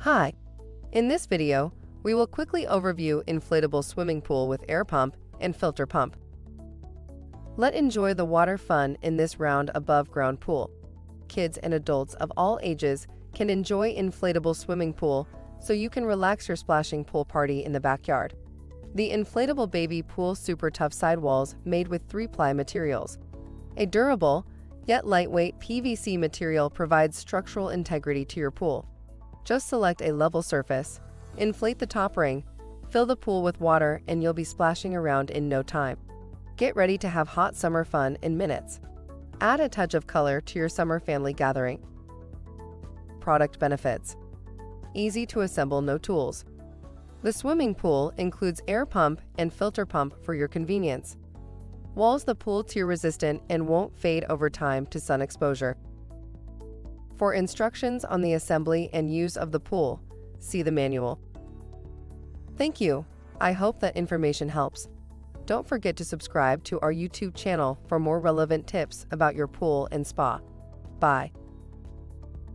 Hi! In this video, we will quickly overview inflatable swimming pool with air pump and filter pump. Let's enjoy the water fun in this round above-ground pool. Kids and adults of all ages can enjoy inflatable swimming pool, so you can relax your splashing pool party in the backyard. The inflatable baby pool super tough sidewalls made with 3-ply materials. A durable, yet lightweight PVC material provides structural integrity to your pool. Just select a level surface, inflate the top ring, fill the pool with water, and you'll be splashing around in no time. Get ready to have hot summer fun in minutes. Add a touch of color to your summer family gathering. Product benefits: easy to assemble, no tools. The swimming pool includes air pump and filter pump for your convenience. Walls the pool tear resistant and won't fade over time to sun exposure. For instructions on the assembly and use of the pool, see the manual. Thank you. I hope that information helps. Don't forget to subscribe to our YouTube channel for more relevant tips about your pool and spa. Bye.